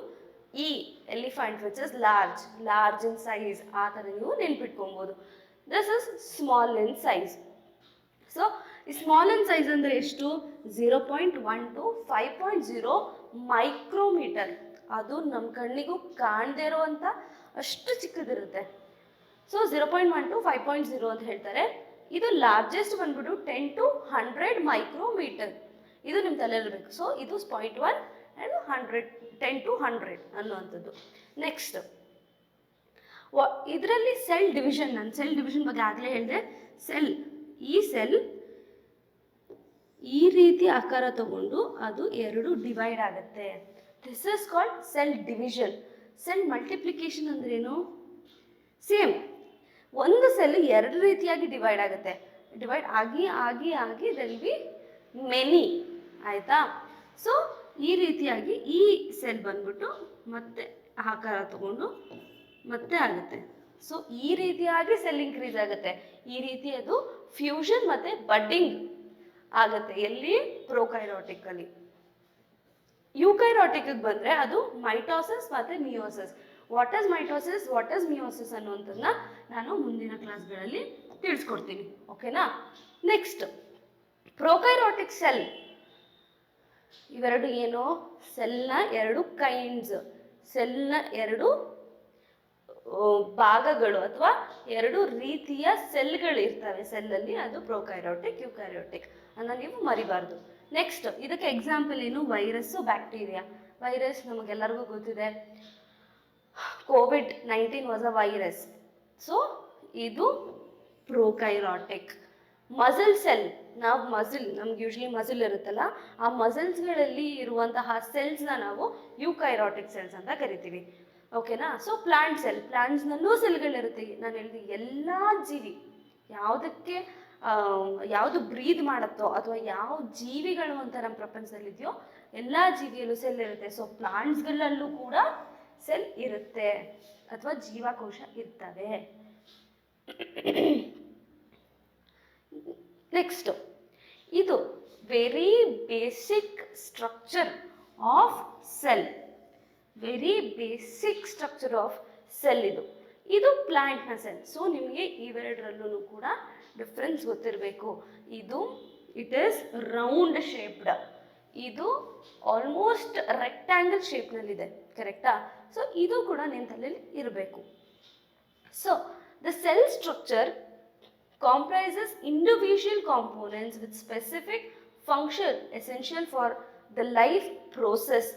ಈ elephant which is large in size. ಆ ಥರ ನೀವು ನೆನ್ಪಿಟ್ಕೊಬೋದು. This is small in size. So ಈ ಸ್ಮಾಲ್ ಇನ್ ಸೈಜ್ ಅಂದರೆ ಎಷ್ಟು? 0.1 to 5.0 ಮೈಕ್ರೋಮೀಟರ್. ಅದು ನಮ್ಮ ಕಣ್ಣಿಗೂ ಕಾಣದೇ ಇರುವಂಥ ಅಷ್ಟು ಚಿಕ್ಕದಿರುತ್ತೆ. ಸೊ 0.1 to 5.0 ಅಂತ ಹೇಳ್ತಾರೆ. ಇದು ಲಾರ್ಜೆಸ್ಟ್ ಬಂದ್ಬಿಟ್ಟು 10 to 100 ಮೈಕ್ರೋಮೀಟರ್. ಇದು ನಿಮ್ಮ ತಲೆಯಲ್ಲಿರಬೇಕು. ಸೊ ಇದು 0.1 ಆ್ಯಂಡ್ 100, 10 to 100 ಅನ್ನುವಂಥದ್ದು. ನೆಕ್ಸ್ಟ್, ಇದರಲ್ಲಿ ಸೆಲ್ ಡಿವಿಷನ್. ನಾನು ಸೆಲ್ ಡಿವಿಷನ್ ಬಗ್ಗೆ ಆಗಲೇ ಹೇಳಿದೆ. ಈ ಸೆಲ್ ಈ ರೀತಿ ಆಕಾರ ತಗೊಂಡು ಅದು ಎರಡು ಡಿವೈಡ್ ಆಗುತ್ತೆ. This is called cell division. Cell multiplication ಅಂದ್ರೇನು? ಸೇಮ್, ಒಂದು ಸೆಲ್ ಎರಡು ರೀತಿಯಾಗಿ ಡಿವೈಡ್ ಆಗುತ್ತೆ. ಡಿವೈಡ್ ಆಗಿ ಆಗಿ ಆಗಿ ದೆಲ್ ಬಿ ಮೆನಿ, ಆಯಿತಾ. ಸೊ ಈ ರೀತಿಯಾಗಿ ಈ ಸೆಲ್ ಬಂದ್ಬಿಟ್ಟು ಮತ್ತೆ ಆಕಾರ ತಗೊಂಡು ಮತ್ತೆ ಆಗುತ್ತೆ. ಸೊ ಈ ರೀತಿಯಾಗಿ ಸೆಲ್ ಇನ್ಕ್ರೀಸ್ ಆಗುತ್ತೆ. ಈ ರೀತಿ ಅದು ಫ್ಯೂಷನ್ ಮತ್ತು ಬಡ್ಡಿಂಗ್ ಆಗುತ್ತೆ. ಎಲ್ಲಿ? ಪ್ರೊಕೈರಾಟಿಕಲ್ಲಿ. ಯೂಕೈರಾಟಿಕ್ಗೆ ಬಂದರೆ ಅದು ಮೈಟೋಸಿಸ್ ಮತ್ತು meiosis. What is mitosis, what is meiosis ಅನ್ನುವಂಥದ್ದನ್ನ ನಾನು ಮುಂದಿನ ಕ್ಲಾಸ್ಗಳಲ್ಲಿ ತಿಳಿಸ್ಕೊಡ್ತೀನಿ, ಓಕೆನಾ. ನೆಕ್ಸ್ಟ್, ಪ್ರೊಕೈರಾಟಿಕ್ ಸೆಲ್ ಇವೆರಡು ಏನು? ಸೆಲ್ನ ಎರಡು ಕೈಂಡ್ಸ್, ಸೆಲ್ನ ಎರಡು ಭಾಗಗಳು ಅಥವಾ ಎರಡು ರೀತಿಯ ಸೆಲ್ಗಳು ಇರ್ತವೆ ಸೆಲ್ಲಲ್ಲಿ. ಅದು ಪ್ರೊಕೈರಾಟಿಕ್, ಯೂಕೈರಾಟಿಕ್ ಅನ್ನ ನೀವು ಮರಿಬಾರ್ದು. ನೆಕ್ಸ್ಟ್, ಇದಕ್ಕೆ ಎಕ್ಸಾಂಪಲ್ ಏನು? Virus, bacteria. ವೈರಸ್ ನಮಗೆಲ್ಲರಿಗೂ ಗೊತ್ತಿದೆ. COVID-19 was a virus. So ಇದು ಪ್ರೊಕೈರಾಟಿಕ್. ಮಸಲ್ ಸೆಲ್, ನಾವು ನಮ್ಗೆ ಯೂಶ್ವಲಿ ಮಸಲ್ ಇರುತ್ತಲ್ಲ, ಆ ಮಸಲ್ಸ್ಗಳಲ್ಲಿ ಇರುವಂತಹ ಸೆಲ್ಸ್ನ ನಾವು ಯೂಕೈರಾಟಿಕ್ ಸೆಲ್ಸ್ ಅಂತ ಕರಿತೀವಿ, ಓಕೆನಾ. ಸೊ ಪ್ಲಾಂಟ್ ಸೆಲ್, ಪ್ಲಾಂಟ್ಸ್ನಲ್ಲೂ ಸೆಲ್ಗಳಿರುತ್ತೆ. ನಾನು ಹೇಳಿದೆ ಎಲ್ಲ ಜೀವಿ ಯಾವುದು ಬ್ರೀದ್ ಮಾಡುತ್ತೋ ಅಥವಾ ಯಾವ ಜೀವಿಗಳು ಅಂತ ನಮ್ಮ ಪ್ರಪಂಚದಲ್ಲಿದೆಯೋ ಎಲ್ಲ ಜೀವಿಯಲ್ಲೂ ಸೆಲ್ ಇರುತ್ತೆ. ಸೊ ಪ್ಲಾಂಟ್ಸ್ಗಳಲ್ಲೂ ಕೂಡ ಸೆಲ್ ಇರುತ್ತೆ ಅಥವಾ ಜೀವಕೋಶ ಇರ್ತವೆ. ನೆಕ್ಸ್ಟ್, ಇದು very basic structure of cell. Very basic structure of cell ಇದು ಪ್ಲಾಂಟ್ನ ಸೆಲ್. ಸೊ ನಿಮಗೆ ಇವೆರಡರಲ್ಲೂ ಕೂಡ ಡಿಫ್ರೆನ್ಸ್ ಗೊತ್ತಿರಬೇಕು. ಇದು ಇಟ್ ಈಸ್ ರೌಂಡ್ ಶೇಪ್ಡ್, ಇದು ಆಲ್ಮೋಸ್ಟ್ ರೆಕ್ಟ್ಯಾಂಗಲ್ ಶೇಪ್ನಲ್ಲಿದೆ, ಕರೆಕ್ಟಾ. ಸೊ ಇದು ಕೂಡ ನಿಮ್ಮ ತಲೆಯಲ್ಲಿ ಇರಬೇಕು. So the cell structure comprises individual components with specific function essential for the life process.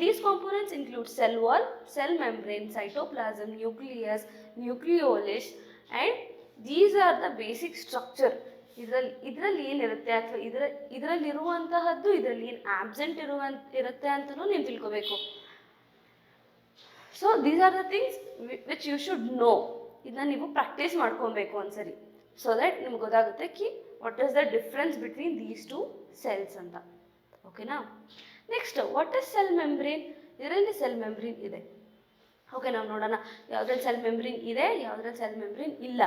These components include cell wall, cell membrane, cytoplasm, nucleus, nucleolus, and these are the basic structure. ಇದರಲ್ಲಿ ಏನಿರುತ್ತೆ ಅಥವಾ ಇದರಲ್ಲಿರುವಂತಹದ್ದು ಇದರಲ್ಲಿ ಏನು ಆಬ್ಸೆಂಟ್ ಇರುತ್ತೆ ಅಂತಲೂ ನೀವು ತಿಳ್ಕೋಬೇಕು. So these are the things which you should know. ಇದನ್ನ ನೀವು ಪ್ರಾಕ್ಟೀಸ್ ಮಾಡ್ಕೊಬೇಕು ಒಂದ್ಸರಿ. ಸೊ ದಟ್ ನಿಮ್ಗೆ ಗೊತ್ತಾಗುತ್ತೆ ಕಿ what is the difference between these two cells ಅಂತ, ಓಕೆನಾ. Next, what is cell membrane? ಇದರಲ್ಲಿ ಸೆಲ್ ಮೆಂಬ್ರೇನ್ ಇದೆ. ಓಕೆ, ನಾವು ನೋಡೋಣ ಯಾವುದ್ರಲ್ಲಿ ಸೆಲ್ ಮೆಂಬ್ರೇನ್ ಇದೆ, ಯಾವುದ್ರಲ್ಲಿ ಸೆಲ್ ಮೆಂಬ್ರೇನ್ ಇಲ್ಲ.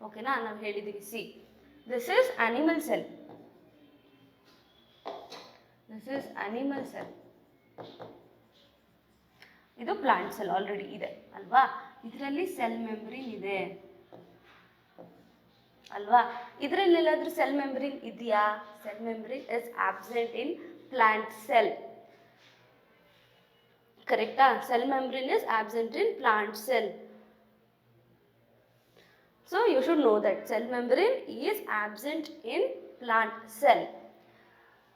ಓಕೆನಾ, ನಾವು ಹೇಳಿದ್ದೀವಿ. See, this is animal cell, this is animal cell, ಇದು ಪ್ಲಾಂಟ್ ಸೆಲ್ ಆಲ್ರೆಡಿ ಇದೆ ಅಲ್ವಾ. ಇದರಲ್ಲಿ ಸೆಲ್ ಮೆಂಬ್ರೇನ್ ಇದೆ ಅಲ್ವಾ. ಇದರಲ್ಲಿ ಎಲ್ಲಾದ್ರೂ ಸೆಲ್ ಮೆಂಬ್ರೇನ್ ಇದೆಯಾ? Cell membrane is absent in plant cell. ಕರೆಕ್ಟಾ? Cell membrane is absent in plant cell. So you should know that cell membrane is absent in plant cell.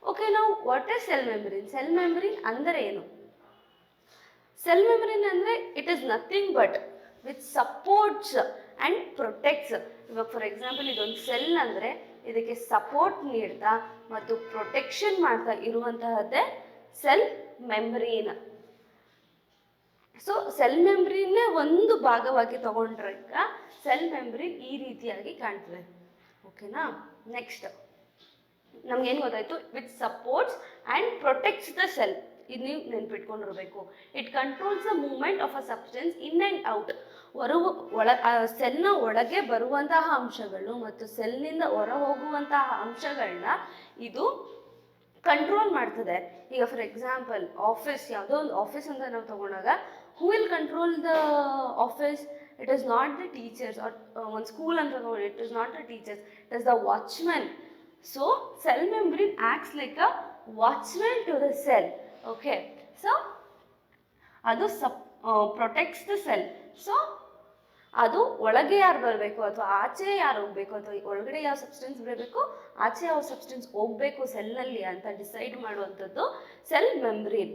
Okay, now what is cell membrane? Cell membrane ಅಂದರೆ ಏನು? Cell membrane ಅಂದರೆ it is nothing but which supports and protects. ಇವಾಗ ಫಾರ್ ಎಕ್ಸಾಂಪಲ್ ಇದೊಂದು ಸೆಲ್ ಅಂದರೆ ಇದಕ್ಕೆ ಸಪೋರ್ಟ್ ನೀಡ್ತಾ ಮತ್ತು ಪ್ರೊಟೆಕ್ಷನ್ ಮಾಡ್ತಾ ಇರುವಂತಹದ್ದೇ ಸೆಲ್ ಮೆಂಬ್ರೇನ್. ಸೊ ಸೆಲ್ ಮೆಂಬ್ರೇನ್ನೇ ಒಂದು ಭಾಗವಾಗಿ ತಗೊಂಡ್ರೆ ಸೆಲ್ ಮೆಂಬ್ರೇನ್ ಈ ರೀತಿಯಾಗಿ ಕಾಣ್ತದೆ. ಓಕೆನಾ, ನೆಕ್ಸ್ಟ್ ನಮ್ಗೇನು ಗೊತ್ತಾಯ್ತು? Which supports and protects the cell. ಇದು ನೀವು ನೆನ್ಪಿಟ್ಕೊಂಡಿರ್ಬೇಕು. It controls the movement of a substance in and out. ಸೆಲ್ನ ಒಳಗೆ ಬರುವಂತಹ ಅಂಶಗಳು ಮತ್ತು ಸೆಲ್ನಿಂದ ಹೊರ ಹೋಗುವಂತಹ ಅಂಶಗಳನ್ನ ಇದು ಕಂಟ್ರೋಲ್ ಮಾಡ್ತದೆ. ಈಗ ಫಾರ್ ಎಕ್ಸಾಂಪಲ್ ಆಫೀಸ್, ಯಾವುದೋ ಒಂದು ಆಫೀಸ್ ಅಂತ ನಾವು ತಗೊಂಡಾಗ who will control the office? It is not the teachers. Or one school and it is not the teachers, it is the watchman. So cell membrane acts like a watchman to the cell. Okay, so adu protects the cell. So ಅದು ಒಳಗೆ ಯಾರು ಬರಬೇಕು ಅಥವಾ ಆಚೆ ಯಾರು ಹೋಗ್ಬೇಕು ಅಥವಾ ಒಳಗಡೆ ಯಾವ ಸಬ್ಸ್ಟೆನ್ಸ್ ಬರಬೇಕು, ಆಚೆ ಯಾವ ಸಬ್ಸ್ಟೆನ್ಸ್ ಹೋಗ್ಬೇಕು ಸೆಲ್ನಲ್ಲಿ ಅಂತ ಡಿಸೈಡ್ ಮಾಡುವಂಥದ್ದು cell membrane.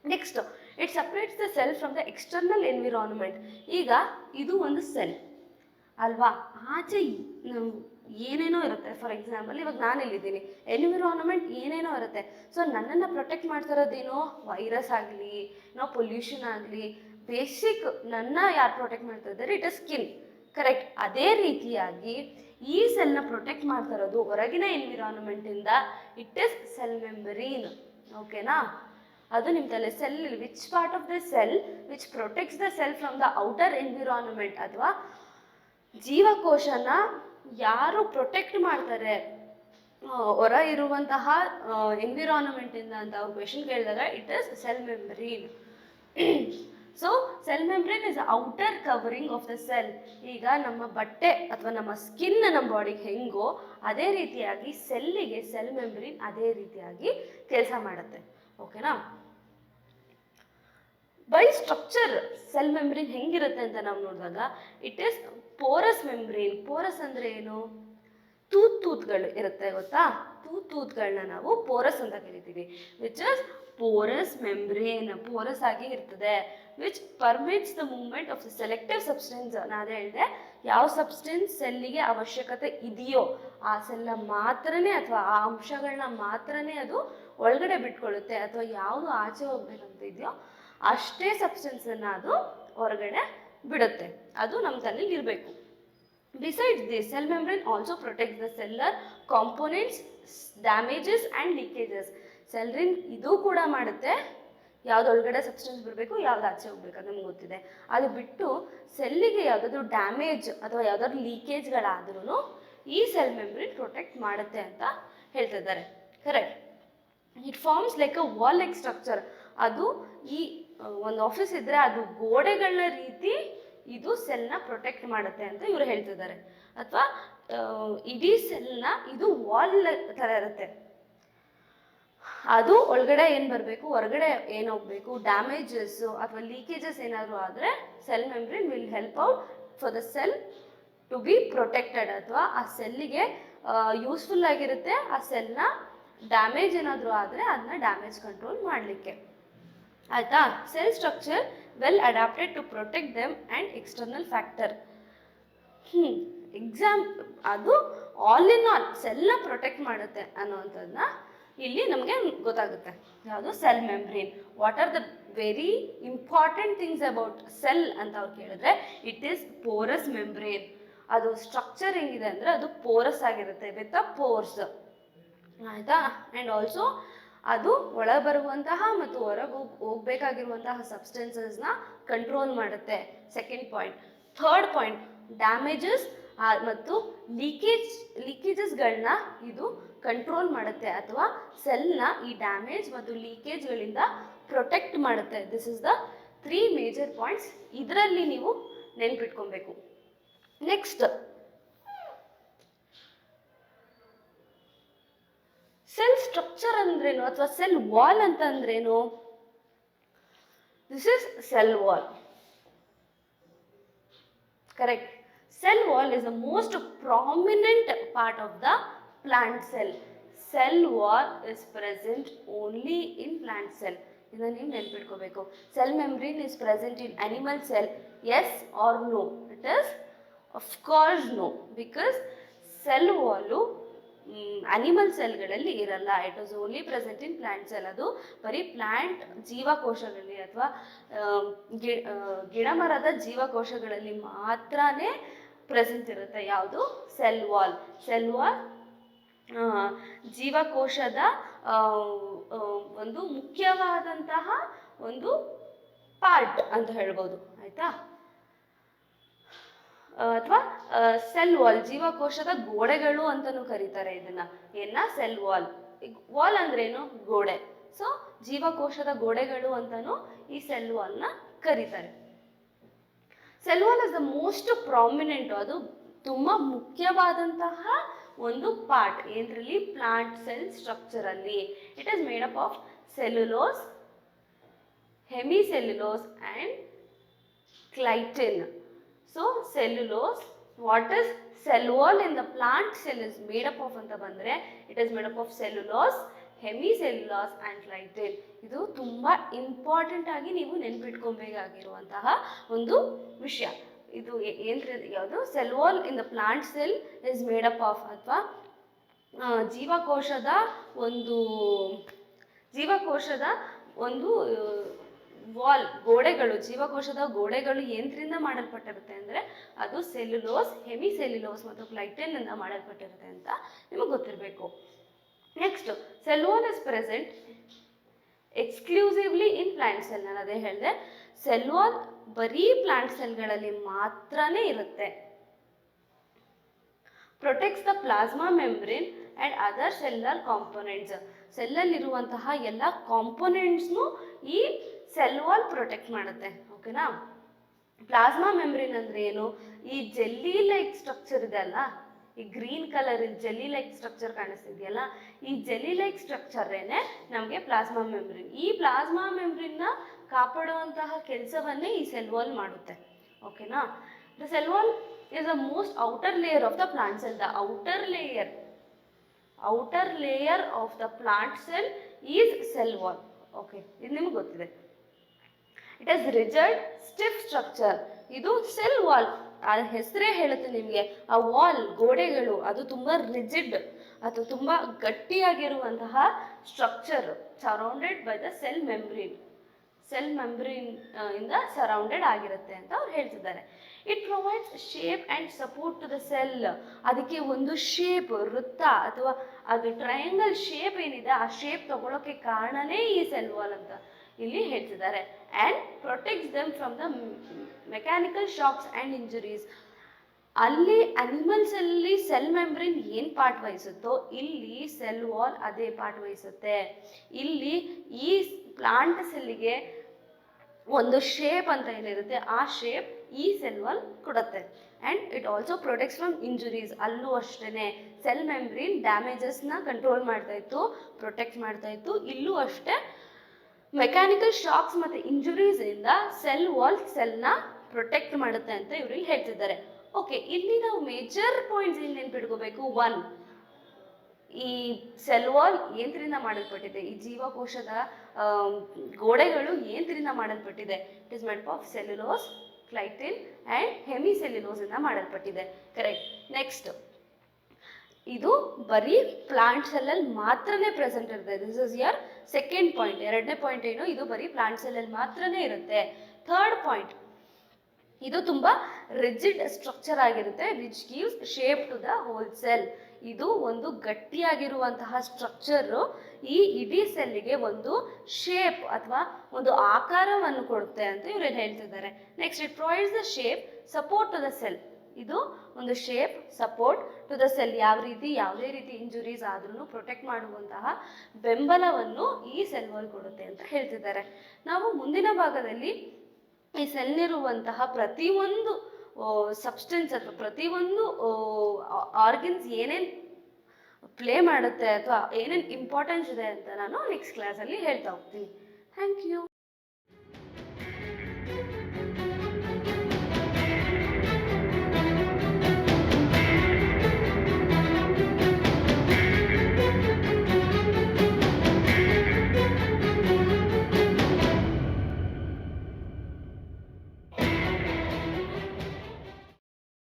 Next, it separates the cell from the external environment. ಈಗ ಇದು ಒಂದು ಸೆಲ್ ಅಲ್ವಾ, ಆಚೆ ಏನೇನೋ ಇರುತ್ತೆ. ಫಾರ್ ಎಕ್ಸಾಂಪಲ್ ಇವಾಗ ನಾನು ಎಲ್ಲಿದ್ದೀನಿ, ಎನ್ವಿರಾನ್ಮೆಂಟ್ ಏನೇನೋ ಇರುತ್ತೆ. ಸೊ ನನ್ನನ್ನು ಪ್ರೊಟೆಕ್ಟ್ ಮಾಡ್ತಿರೋದೇನೋ ವೈರಸ್ ಆಗಲಿ, ಪೊಲ್ಯೂಷನ್ ಆಗಲಿ, ಬೇಸಿಕ್ ನನ್ನ ಯಾರು ಪ್ರೊಟೆಕ್ಟ್ ಮಾಡ್ತಾ ಇದ್ದಾರೆ? It is skin. ಕರೆಕ್ಟ್. ಅದೇ ರೀತಿಯಾಗಿ ಈ ಸೆಲ್ನ ಪ್ರೊಟೆಕ್ಟ್ ಮಾಡ್ತಾ ಇರೋದು ಹೊರಗಿನ ಎನ್ವಿರಾನ್ಮೆಂಟಿಂದ ಇಟ್ ಇಸ್ ಸೆಲ್ ಮೆಂಬ್ರೇನ್. ಓಕೆನಾ, ಅದು ನಿಮ್ಮ ತಲೆ. Cell, which part of the cell which protects the cell from the outer environment, ಅಥವಾ ಜೀವಕೋಶನ ಯಾರು ಪ್ರೊಟೆಕ್ಟ್ ಮಾಡ್ತಾರೆ ಹೊರ ಇರುವಂತಹ ಎನ್ವಿರಾನ್ಮೆಂಟಿಂದ ಅಂತ ಅವ್ರು ಕ್ವೆಶನ್ ಕೇಳಿದಾಗ it is cell membrane. So cell membrane is outer covering of the cell. ಈಗ ನಮ್ಮ ಬಟ್ಟೆ ಅಥವಾ ನಮ್ಮ ಸ್ಕಿನ್ ನಮ್ಮ ಬಾಡಿಗೆ ಹೆಂಗೋ ಅದೇ ರೀತಿಯಾಗಿ ಸೆಲ್ಲಿಗೆ ಸೆಲ್ ಮೆಂಬ್ರೇನ್ ಅದೇ ರೀತಿಯಾಗಿ ಕೆಲಸ ಮಾಡುತ್ತೆ. ಓಕೆನಾ. ಬೈ ಸ್ಟ್ರಕ್ಚರ್ ಸೆಲ್ ಮೆಂಬ್ರೇನ್ ಹೆಂಗಿರುತ್ತೆ ಅಂತ ನಾವು ನೋಡಿದಾಗ it is Porus membrane. Porus ಅಂದರೆ ಏನು? ತೂತ್ಗಳು ಇರುತ್ತೆ ಗೊತ್ತಾ, ತೂತ್ಗಳನ್ನ ನಾವು ಪೋರಸ್ ಅಂತ ಕರಿತೀವಿ. Which is Porus membrane, Porus ಆಗಿ ಇರ್ತದೆ. Which permits the movement of the selective substance. ನಾನು ಹೇಳಿದೆ, ಯಾವ ಸಬ್ಸ್ಟೆನ್ಸ್ ಸೆಲ್ಲಿಗೆ ಅವಶ್ಯಕತೆ ಇದೆಯೋ ಆ ಸೆಲ್ನ ಮಾತ್ರನೇ ಅಥವಾ ಆ ಅಂಶಗಳನ್ನ ಮಾತ್ರನೇ ಅದು ಒಳಗಡೆ ಬಿಟ್ಕೊಳ್ಳುತ್ತೆ, ಅಥವಾ ಯಾವುದು ಆಚೆ ಹೋಗ್ಬೇಕಂತ ಇದೆಯೋ ಅಷ್ಟೇ ಸಬ್ಸ್ಟೆನ್ಸನ್ನು ಅದು ಹೊರಗಡೆ ಬಿಡುತ್ತೆ. ಅದು ನಮ್ಮ ತಲೆಯಲ್ಲಿ ಇರಬೇಕು. Besides this, cell membrane also protects the cellular components, damages and leakages. ಸೆಲ್ರಿನ್ ಇದು ಕೂಡ ಮಾಡುತ್ತೆ, ಯಾವ್ದು ಒಳಗಡೆ ಸಬ್ಸ್ಟೆನ್ಸ್ ಬರಬೇಕು, ಯಾವ್ದು ಆಚೆ ಹೋಗ್ಬೇಕು ಅದು ನಮ್ಗೆ ಗೊತ್ತಿದೆ. ಅದು ಬಿಟ್ಟು ಸೆಲ್ಲಿಗೆ ಯಾವುದಾದ್ರೂ ಡ್ಯಾಮೇಜ್ ಅಥವಾ ಯಾವುದಾದ್ರೂ ಲೀಕೇಜ್ಗಳಾದ್ರೂ ಈ ಸೆಲ್ ಮೆಂಬ್ರೇನ್ ಪ್ರೊಟೆಕ್ಟ್ ಮಾಡುತ್ತೆ ಅಂತ ಹೇಳ್ತಿದ್ದಾರೆ. Correct. It forms like a wall like structure. ಅದು ಈ ಒಂದು ಆಫೀಸ್ ಇದ್ದರೆ ಅದು ಗೋಡೆಗಳ ರೀತಿ ಇದು ಸೆಲ್ನ ಪ್ರೊಟೆಕ್ಟ್ ಮಾಡುತ್ತೆ ಅಂತ ಇವರು ಹೇಳ್ತಿದ್ದಾರೆ. ಅಥವಾ ಇಡೀ ಸೆಲ್ನ ಇದು ವಾಲ್ ಥರ ಇರುತ್ತೆ. ಅದು ಒಳಗಡೆ ಏನು ಬರಬೇಕು, ಹೊರಗಡೆ ಏನು ಹೋಗಬೇಕು, ಡ್ಯಾಮೇಜಸ್ ಅಥವಾ ಲೀಕೇಜಸ್ ಏನಾದರೂ ಆದರೆ cell membrane will help out for the cell to be protected. ಅಥವಾ ಆ ಸೆಲ್ಲಿಗೆ ಯೂಸ್ಫುಲ್ ಆಗಿರುತ್ತೆ ಆ ಸೆಲ್ನ ಡ್ಯಾಮೇಜ್ ಏನಾದರೂ ಆದರೆ ಅದನ್ನ ಡ್ಯಾಮೇಜ್ ಕಂಟ್ರೋಲ್ ಮಾಡಲಿಕ್ಕೆ. ಆಯಿತಾ. Cell structure well adapted to protect them and external factor. ಅದು ಆಲ್ ಇನ್ ಆಲ್ ಸೆಲ್ನ ಪ್ರೊಟೆಕ್ಟ್ ಮಾಡುತ್ತೆ ಅನ್ನೋವಂಥದ್ದನ್ನ ಇಲ್ಲಿ ನಮಗೆ ಗೊತ್ತಾಗುತ್ತೆ. ಯಾವುದು? Cell membrane. What are the very important things about cell ಅಂತ ಅವ್ರು ಕೇಳಿದ್ರೆ ಇಟ್ ಈಸ್ ಪೋರಸ್ ಮೆಂಬ್ರೇನ್. ಅದು ಸ್ಟ್ರಕ್ಚರ್ ಹೆಂಗಿದೆ ಅಂದರೆ ಅದು ಪೋರಸ್ ಆಗಿರುತ್ತೆ ವಿತ್ ಅ ಪೋರ್ಸ್. ಆಯಿತಾ. ಆ್ಯಂಡ್ ಆಲ್ಸೋ ಅದು ಒಳ ಬರುವಂತಹ ಮತ್ತು ಹೊರಗೆ ಹೋಗ್ಬೇಕಾಗಿರುವಂತಹ ಸಬ್ಸ್ಟೆನ್ಸಸ್ನ ಕಂಟ್ರೋಲ್ ಮಾಡುತ್ತೆ. Second point. Third point, damages ಮತ್ತು ಲೀಕೇಜಸ್ಗಳನ್ನ ಇದು ಕಂಟ್ರೋಲ್ ಮಾಡುತ್ತೆ ಅಥವಾ ಸೆಲ್ನ ಈ ಡ್ಯಾಮೇಜ್ ಮತ್ತು ಲೀಕೇಜ್ಗಳಿಂದ ಪ್ರೊಟೆಕ್ಟ್ ಮಾಡುತ್ತೆ. This is the 3 major points. ಇದರಲ್ಲಿ ನೀವು ನೆನ್ಪಿಟ್ಕೊಬೇಕು. ನೆಕ್ಸ್ಟ್, ಸೆಲ್ ಸ್ಟ್ರಕ್ಚರ್ ಅಂದ್ರೇನು ಅಥವಾ ಸೆಲ್ ವಾಲ್ ಅಂತ ಅಂದ್ರೇನು? This is cell wall. Correct. Cell wall is the most prominent part of the plant cell. Cell wall is present only in plant cell. ಇದನ್ನ ನೀವು ನೆನ್ಪಿಟ್ಕೋಬೇಕು. Cell membrane is present in animal cell. Yes or no? It is of course no, because cell wall animal ಸೆಲ್ಗಳಲ್ಲಿ ಇರಲ್ಲ. It was only present in plant cell. ಅದು ಬರೀ ಪ್ಲಾಂಟ್ ಜೀವಕೋಶಗಳಲ್ಲಿ ಅಥವಾ ಗಿಡಮರದ ಜೀವಕೋಶಗಳಲ್ಲಿ ಮಾತ್ರನೇ ಪ್ರೆಸೆಂಟ್ ಇರುತ್ತೆ. ಯಾವುದು? Cell wall. ಸೆಲ್ ವಾಲ್ ಜೀವಕೋಶದ ಒಂದು ಮುಖ್ಯವಾದಂತಹ ಒಂದು ಪಾರ್ಟ್ ಅಂತ ಹೇಳ್ಬೋದು. ಆಯ್ತಾ? ಅಥವಾ ಸೆಲ್ ವಾಲ್, ಜೀವಕೋಶದ ಗೋಡೆಗಳು ಅಂತಾನೂ ಕರೀತಾರೆ ಇದನ್ನ. Cell wall. ವಾಲ್ ಅಂದ್ರೇನು? ಗೋಡೆ. ಸೊ ಜೀವಕೋಶದ ಗೋಡೆಗಳು ಅಂತಾನೂ ಈ ಸೆಲ್ ವಾಲ್ನ ಕರೀತಾರೆ. Cell wall is the most prominent. ಅದು ತುಂಬಾ ಮುಖ್ಯವಾದಂತಹ ಒಂದು ಪಾರ್ಟ್ ಏನ್ರಲ್ಲಿ? ಪ್ಲಾಂಟ್ ಸೆಲ್ ಸ್ಟ್ರಕ್ಚರ್ ಅಲ್ಲಿ. It is made up of cellulose, hemicellulose and chitin. So cellulose, what is cell wall in the plant cell is made up of ಅಂತ ಬಂದ್ರೆ, it is made up of cellulose, hemicellulose and chlorophyll. ಇದು ತುಂಬಾ ಇಂಪಾರ್ಟೆಂಟ್ ಆಗಿ ನೀವು ನೆನ್ಪಿಟ್ಕೊಬೇಕಾಗಿರುವಂತಹ ಒಂದು ವಿಷಯ. ಇದು ಯಾವುದು? Cell wall in the plant cell is made up of, ಅಥವಾ ಜೀವಕೋಶದ ಒಂದು ವಾಲ್, ಗೋಡೆಗಳು, ಜೀವಕೋಶದ ಗೋಡೆಗಳು ಏನ್ರಿಂದ ಮಾಡಲ್ಪಟ್ಟಿರುತ್ತೆ ಅಂದರೆ ಅದು ಸೆಲ್ಯುಲೋಸ್, ಹೆಮಿಸೆಲ್ಯುಲೋಸ್ ಮತ್ತು ಕ್ಲೈಟಿನ್ ಇಂದ ಮಾಡಲ್ಪಟ್ಟಿರುತ್ತೆ ಅಂತ ನಿಮಗೆ ಗೊತ್ತಿರಬೇಕು. Next, cell wall is present exclusively in plant cell. ನಾನು ಅದೇ ಹೇಳಿದೆ, ಸೆಲ್ ವಾಲ್ ಬರೀ ಪ್ಲಾಂಟ್ ಸೆಲ್ಗಳಲ್ಲಿ ಮಾತ್ರನೇ ಇರುತ್ತೆ. Protects the plasma membrane and other cellular components. ಸೆಲ್ಲಲ್ಲಿರುವಂತಹ ಎಲ್ಲ ಕಾಂಪೊನೆಂಟ್ಸ್ನು ಈ ಸೆಲ್ ವಾಲ್ ಪ್ರೊಟೆಕ್ಟ್ ಮಾಡುತ್ತೆ. ಓಕೆನಾ? ಪ್ಲಾಸ್ಮಾ ಮೆಂಬ್ರೇನ್ ಅಂದ್ರೆ ಏನು? ಈ ಜೆಲ್ಲಿ ಲೈಕ್ ಸ್ಟ್ರಕ್ಚರ್ ಇದೆ ಅಲ್ಲ, ಈ green colour jelly like structure ಕಾಣಿಸ್ತಿದೆಯಲ್ಲ, ಈ ಜೆಲ್ಲಿ ಲೈಕ್ ಸ್ಟ್ರಕ್ಚರ್ರೇನೆ ನಮಗೆ ಪ್ಲಾಸ್ಮಾ ಮೆಂಬ್ರೇನ್. ಈ ಪ್ಲಾಸ್ಮಾ ಮೆಂಬ್ರೇನ್ನ ಕಾಪಾಡುವಂತಹ ಕೆಲಸವನ್ನೇ ಈ ಸೆಲ್ ವಾಲ್ ಮಾಡುತ್ತೆ. ಓಕೆನಾ? The cell wall is the most outer layer of the plant cell. The outer layer of the plant cell is cell wall. Okay, ಇದು ನಿಮಗೆ ಗೊತ್ತಿದೆ. It is rigid stiff structure. ಇದು ಸೆಲ್ ವಾಲ್. ಆ ಹೆಸರೇ ಹೇಳುತ್ತೆ ನಿಮಗೆ, ಆ ವಾಲ್, ಗೋಡೆಗಳು ಅದು ತುಂಬಾ ರಿಜಿಡ್ ಅಥವಾ ತುಂಬಾ ಗಟ್ಟಿಯಾಗಿರುವಂತಹ structure, surrounded by the cell membrane. Cell membrane ಇಂದ ಸರೌಂಡೆಡ್ ಆಗಿರುತ್ತೆ ಅಂತ ಅವ್ರು ಹೇಳ್ತಿದ್ದಾರೆ. It provides shape and support to the cell. ಅದಕ್ಕೆ ಒಂದು ಶೇಪ್, ವೃತ್ತ ಅಥವಾ ಅದು ಟ್ರಯಾಂಗಲ್ ಶೇಪ್ ಏನಿದೆ, ಆ ಶೇಪ್ ತಗೊಳ್ಳೋಕೆ ಕಾರಣನೇ ಈ ಸೆಲ್ ವಾಲ್ ಅಂತ ಇಲ್ಲಿ ಹೇಳ್ತಿದ್ದಾರೆ. And protects them from the mechanical shocks and injuries. ಅಲ್ಲಿ ಅನಿಮಲ್ಸ್ ಅಲ್ಲಿ ಸೆಲ್ ಮೆಂಬ್ರೇನ್ ಏನು ಪಾರ್ಟ್ ವಹಿಸುತ್ತೋ, ಇಲ್ಲಿ ಸೆಲ್ ವಾಲ್ ಅದೇ ಪಾರ್ಟ್ ವಹಿಸುತ್ತೆ. ಇಲ್ಲಿ ಈ ಪ್ಲಾಂಟ್ ಸೆಲ್ಲಿಗೆ ಒಂದು ಶೇಪ್ ಅಂತ ಏನಿರುತ್ತೆ, ಆ ಶೇಪ್ ಈ ಸೆಲ್ ವಾಲ್ ಕೊಡುತ್ತೆ. And it also protects from injuries. ಅಲ್ಲೂ ಅಷ್ಟೇ ಸೆಲ್ ಮೆಂಬ್ರೇನ್ ಡ್ಯಾಮೇಜಸ್ನ ಕಂಟ್ರೋಲ್ ಮಾಡ್ತಾ ಇತ್ತು, ಪ್ರೊಟೆಕ್ಟ್ ಮಾಡ್ತಾ ಇತ್ತು. ಇಲ್ಲೂ ಅಷ್ಟೇ ಮೆಕ್ಯಾನಿಕಲ್ ಶಾಕ್ಸ್ ಮತ್ತು ಇಂಜುರೀಸಿಂದ ಸೆಲ್ ವಾಲ್ ಸೆಲ್ನ ಪ್ರೊಟೆಕ್ಟ್ ಮಾಡುತ್ತೆ ಅಂತ ಇವ್ರಿಗೆ ಹೇಳ್ತಿದ್ದಾರೆ. ಓಕೆ, ಇಲ್ಲಿ ನಾವು ಮೇಜರ್ ಪಾಯಿಂಟ್ಸ್ ಏನು ನೆನ್ಪಿಟ್ಕೋಬೇಕು? 1, ಈ ಸೆಲ್ ವಾಲ್ ಏನ್ರಿಂದ ಮಾಡಲ್ಪಟ್ಟಿದೆ, ಈ ಜೀವಕೋಶದ ಗೋಡೆಗಳು ಏನ್ರಿಂದ ಮಾಡಲ್ಪಟ್ಟಿದೆ? It is made of cellulose, chitin and hemicellulose ಇಂದ ಮಾಡಲ್ಪಟ್ಟಿದೆ. ಕರೆಕ್ಟ್. ನೆಕ್ಸ್ಟ್, ಇದು ಬರೀ ಪ್ಲಾಂಟ್ ಸೆಲ್ಲಲ್ಲಿ ಮಾತ್ರನೇ ಪ್ರೆಸೆಂಟ್ ಇರುತ್ತೆ. This is your second point. ಎರಡನೇ ಪಾಯಿಂಟ್ ಏನು? ಇದು ಬರೀ ಪ್ಲಾಂಟ್ ಸೆಲ್ಲಲ್ಲಿ ಮಾತ್ರನೇ ಇರುತ್ತೆ. ಥರ್ಡ್ ಪಾಯಿಂಟ್, ಇದು ತುಂಬ ರಿಜಿಡ್ ಸ್ಟ್ರಕ್ಚರ್ ಆಗಿರುತ್ತೆ, which gives shape to the whole cell. ಇದು ಒಂದು ಗಟ್ಟಿಯಾಗಿರುವಂತಹ ಸ್ಟ್ರಕ್ಚರು ಈ ಇಡೀ ಸೆಲ್ಗೆ ಒಂದು ಶೇಪ್ ಅಥವಾ ಒಂದು ಆಕಾರವನ್ನು ಕೊಡುತ್ತೆ ಅಂತ ಇವರು ಹೇಳ್ತಿದ್ದಾರೆ. Next, it provides the shape support to the cell. ಇದು ಒಂದು shape support to the cell, ಯಾವುದೇ ರೀತಿ ಇಂಜುರೀಸ್ ಆದ್ರೂ ಪ್ರೊಟೆಕ್ಟ್ ಮಾಡುವಂತಹ ಬೆಂಬಲವನ್ನು ಈ ಸೆಲ್ ವಾಲ್ ಕೊಡುತ್ತೆ ಅಂತ ಹೇಳ್ತಿದ್ದಾರೆ. ನಾವು ಮುಂದಿನ ಭಾಗದಲ್ಲಿ ಈ ಸೆಲ್ನಿರುವಂತಹ ಪ್ರತಿಯೊಂದು ಸಬ್ಸ್ಟೆನ್ಸ್ ಅಥವಾ ಪ್ರತಿಯೊಂದು ಆರ್ಗನ್ಸ್ ಏನೇನು ಪ್ಲೇ ಮಾಡುತ್ತೆ ಅಥವಾ ಏನೇನು ಇಂಪಾರ್ಟೆನ್ಸ್ ಇದೆ ಅಂತ ನಾನು ನೆಕ್ಸ್ಟ್ ಕ್ಲಾಸಲ್ಲಿ ಹೇಳ್ತಾ ಹೋಗ್ತೀನಿ. Thank you.